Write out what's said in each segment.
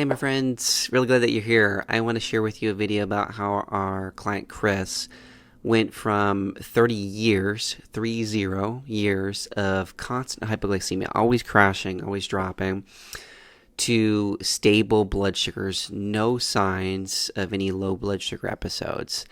Hey my friends, really glad that you're here. I want to share with you a video about how our client Chris went from 30 years, 30 years of constant hypoglycemia, always crashing, always dropping, to stable blood sugars, no signs of any low blood sugar episodes.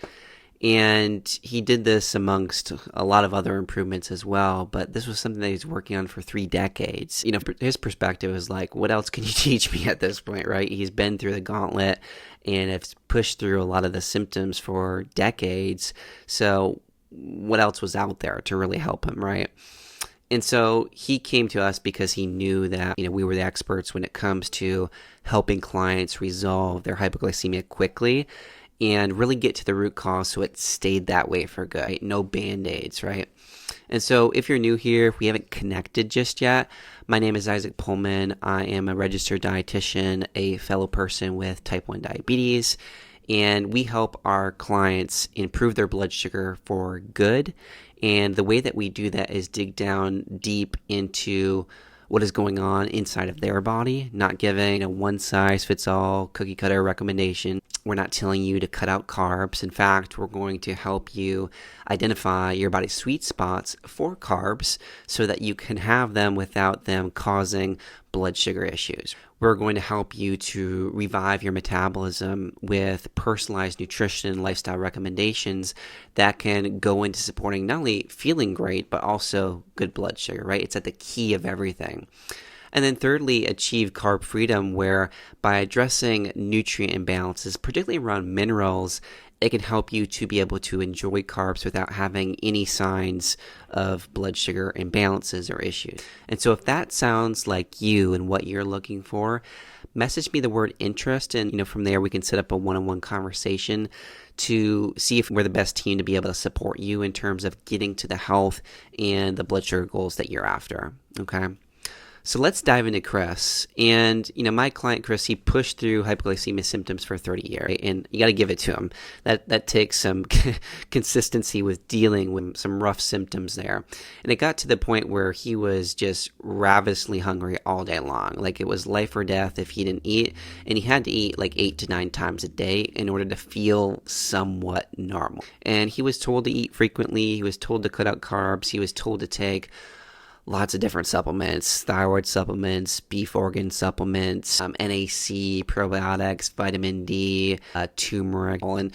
And he did this amongst a lot of other improvements as well, but this was something that he's working on for 3 decades. His perspective is like, what else can you teach me at this point, right? He's been through the gauntlet and has pushed through a lot of the symptoms for decades. So what else was out there to really help him, right? And so he came to us because he knew that, we were the experts when it comes to helping clients resolve their hypoglycemia quickly and really get to the root cause so it stayed that way for good, right? No band-aids, right? And so if you're new here, if we haven't connected just yet, my name is Isaac Pohlman. I am a registered dietitian, a fellow person with type 1 diabetes, and we help our clients improve their blood sugar for good. And the way that we do that is dig down deep into what is going on inside of their body, not giving a one-size-fits-all cookie-cutter recommendation. We're not telling you to cut out carbs. In fact, we're going to help you identify your body's sweet spots for carbs so that you can have them without them causing blood sugar issues. We're going to help you to revive your metabolism with personalized nutrition and lifestyle recommendations that can go into supporting not only feeling great, but also good blood sugar, right? It's at the key of everything. And then thirdly, achieve carb freedom, where by addressing nutrient imbalances, particularly around minerals, it can help you to be able to enjoy carbs without having any signs of blood sugar imbalances or issues. And so if that sounds like you and what you're looking for, message me the word interest, and from there we can set up a one-on-one conversation to see if we're the best team to be able to support you in terms of getting to the health and the blood sugar goals that you're after. Okay. So let's dive into Chris. And, my client, Chris, he pushed through hypoglycemia symptoms for 30 years, right? And you got to give it to him. That takes some consistency with dealing with some rough symptoms there. And it got to the point where he was just ravenously hungry all day long. Like it was life or death if he didn't eat. And he had to eat like 8 to 9 times a day in order to feel somewhat normal. And he was told to eat frequently. He was told to cut out carbs. He was told to take lots of different supplements, thyroid supplements, beef organ supplements, NAC, probiotics, vitamin D, turmeric. And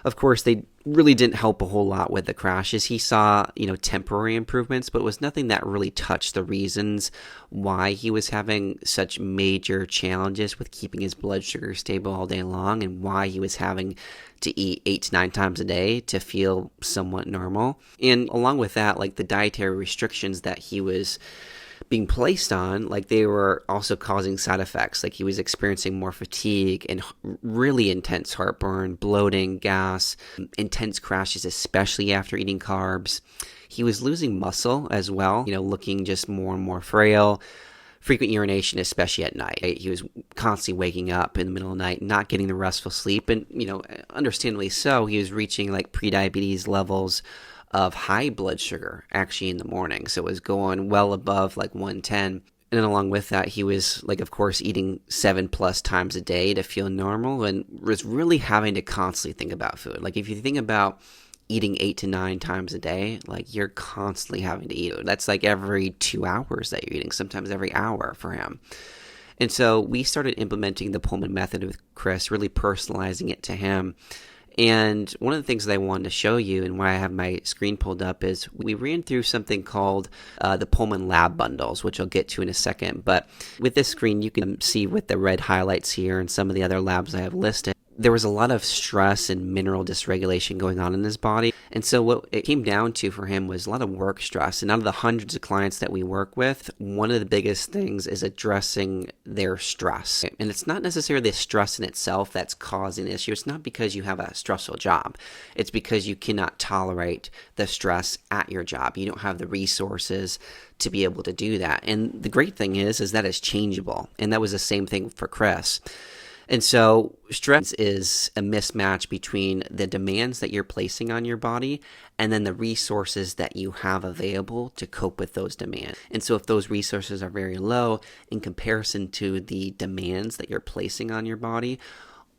of course, they really didn't help a whole lot with the crashes. He saw, temporary improvements, but it was nothing that really touched the reasons why he was having such major challenges with keeping his blood sugar stable all day long, and why he was having to eat 8 to 9 times a day to feel somewhat normal. And along with that, like the dietary restrictions that he was being placed on, like they were also causing side effects. Like he was experiencing more fatigue and really intense heartburn, bloating, gas, intense crashes, especially after eating carbs. He was losing muscle as well, looking just more and more frail. Frequent urination, especially at night. He was constantly waking up in the middle of the night, not getting the restful sleep. And, understandably so, he was reaching like prediabetes levels of high blood sugar actually in the morning. So it was going well above like 110. And then along with that, he was like, of course, eating 7+ times a day to feel normal, and was really having to constantly think about food. Like if you think about eating 8 to 9 times a day, like you're constantly having to eat. That's like every 2 hours that you're eating, sometimes every hour for him. And so we started implementing the Pohlman Method with Chris, really personalizing it to him. And one of the things that I wanted to show you, and why I have my screen pulled up, is we ran through something called the Pohlman Lab Bundles, which I'll get to in a second. But with this screen, you can see with the red highlights here and some of the other labs I have listed, there was a lot of stress and mineral dysregulation going on in his body. And so what it came down to for him was a lot of work stress. And out of the hundreds of clients that we work with, one of the biggest things is addressing their stress. And it's not necessarily the stress in itself that's causing the issue. It's not because you have a stressful job. It's because you cannot tolerate the stress at your job. You don't have the resources to be able to do that. And the great thing is that it's changeable. And that was the same thing for Chris. And so stress is a mismatch between the demands that you're placing on your body and then the resources that you have available to cope with those demands. And so if those resources are very low in comparison to the demands that you're placing on your body,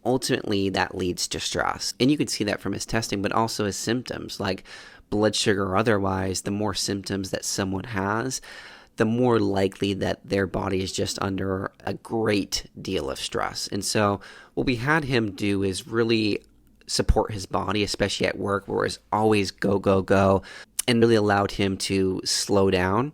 ultimately that leads to stress. And you can see that from his testing, but also his symptoms, like blood sugar or otherwise. The more symptoms that someone has, the more likely that their body is just under a great deal of stress. And so what we had him do is really support his body, especially at work where it's always go, go, go, and really allowed him to slow down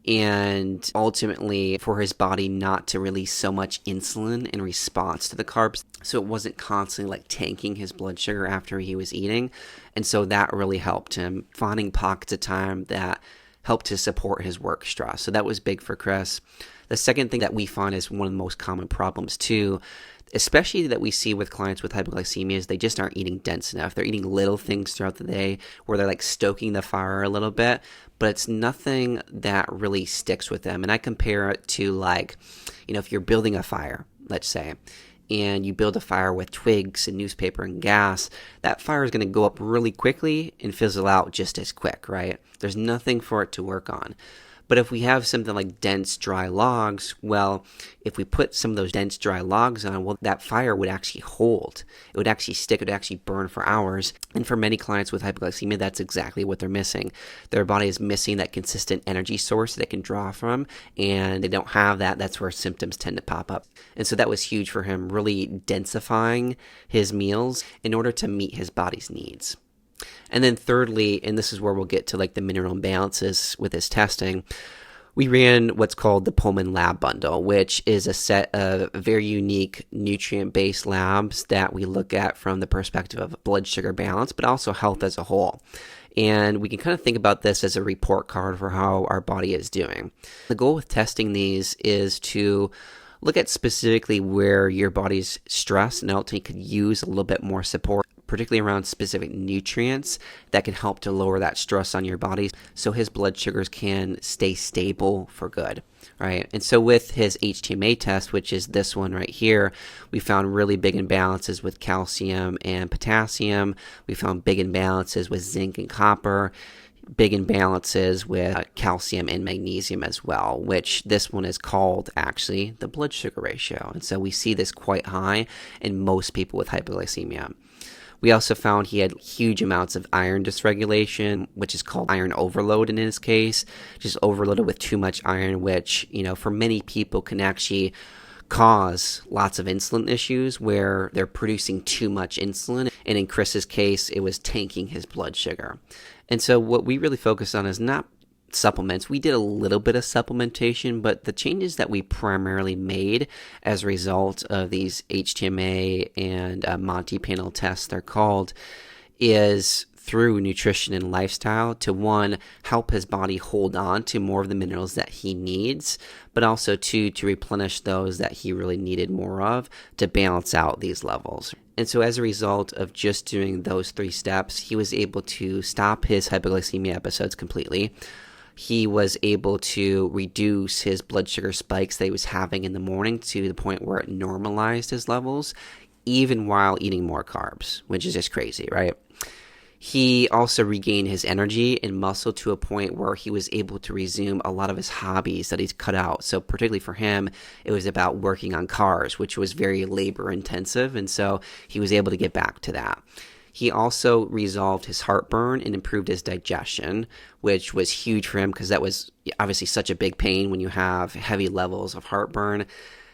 and ultimately for his body not to release so much insulin in response to the carbs. So it wasn't constantly like tanking his blood sugar after he was eating. And so that really helped him finding pockets of time that helped to support his work stress. So that was big for Chris. The second thing that we find is one of the most common problems too, especially that we see with clients with hypoglycemia, is they just aren't eating dense enough. They're eating little things throughout the day where they're like stoking the fire a little bit, but it's nothing that really sticks with them. And I compare it to like, if you're building a fire, let's say, and you build a fire with twigs and newspaper and gas, that fire is going to go up really quickly and fizzle out just as quick, right? There's nothing for it to work on. But if we have something like dense, dry logs, well, if we put some of those dense, dry logs on, well, that fire would actually hold. It would actually stick. It would actually burn for hours. And for many clients with hypoglycemia, that's exactly what they're missing. Their body is missing that consistent energy source that it can draw from, and they don't have that. That's where symptoms tend to pop up. And so that was huge for him, really densifying his meals in order to meet his body's needs. And then thirdly, and this is where we'll get to like the mineral imbalances with his testing, we ran what's called the Pohlman Lab Bundle, which is a set of very unique nutrient-based labs that we look at from the perspective of blood sugar balance, but also health as a whole. And we can kind of think about this as a report card for how our body is doing. The goal with testing these is to look at specifically where your body's stressed and ultimately could use a little bit more support, particularly around specific nutrients that can help to lower that stress on your body so his blood sugars can stay stable for good, right? And so with his HTMA test, which is this one right here, we found really big imbalances with calcium and potassium. We found big imbalances with zinc and copper, big imbalances with calcium and magnesium as well, which this one is called actually the blood sugar ratio. And so we see this quite high in most people with hypoglycemia. We also found he had huge amounts of iron dysregulation, which is called iron overload in his case, just overloaded with too much iron, which, for many people can actually cause lots of insulin issues where they're producing too much insulin. And in Chris's case, it was tanking his blood sugar. And so what we really focus on is not supplements. We did a little bit of supplementation, but the changes that we primarily made as a result of these HTMA and Monty panel tests, they're called, is through nutrition and lifestyle to, one, help his body hold on to more of the minerals that he needs, but also two, to replenish those that he really needed more of to balance out these levels. And so as a result of just doing those 3 steps, he was able to stop his hypoglycemia episodes completely. He was able to reduce his blood sugar spikes that he was having in the morning to the point where it normalized his levels, even while eating more carbs, which is just crazy, right? He also regained his energy and muscle to a point where he was able to resume a lot of his hobbies that he's cut out. So particularly for him, it was about working on cars, which was very labor intensive. And so he was able to get back to that. He also resolved his heartburn and improved his digestion, which was huge for him because that was obviously such a big pain when you have heavy levels of heartburn.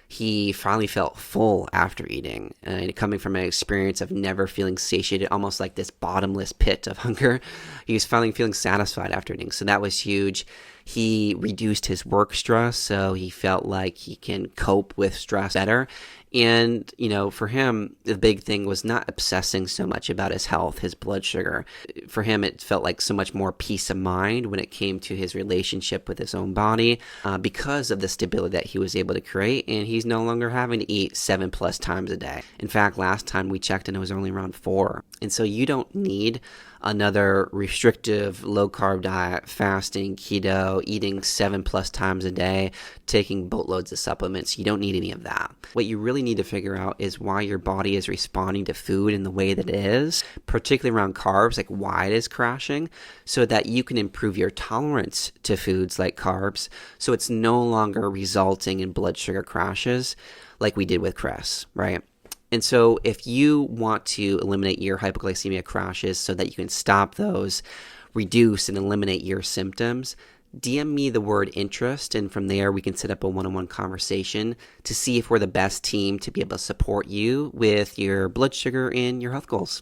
He finally felt full after eating, and coming from an experience of never feeling satiated, almost like this bottomless pit of hunger, he was finally feeling satisfied after eating. So that was huge. He reduced his work stress, so he felt like he can cope with stress better. And, for him, the big thing was not obsessing so much about his health, his blood sugar. For him, it felt like so much more peace of mind when it came to his relationship with his own body because of the stability that he was able to create. And he's no longer having to eat 7+ times a day. In fact, last time we checked in, it was only around 4. And so you don't need another restrictive low-carb diet, fasting, keto, eating 7+ times a day, taking boatloads of supplements. You don't need any of that. What you really need to figure out is why your body is responding to food in the way that it is, particularly around carbs, like why it is crashing, so that you can improve your tolerance to foods like carbs, so it's no longer resulting in blood sugar crashes like we did with Chris, right? And so if you want to eliminate your hypoglycemia crashes so that you can stop those, reduce and eliminate your symptoms, DM me the word interest, and from there we can set up a one-on-one conversation to see if we're the best team to be able to support you with your blood sugar and your health goals.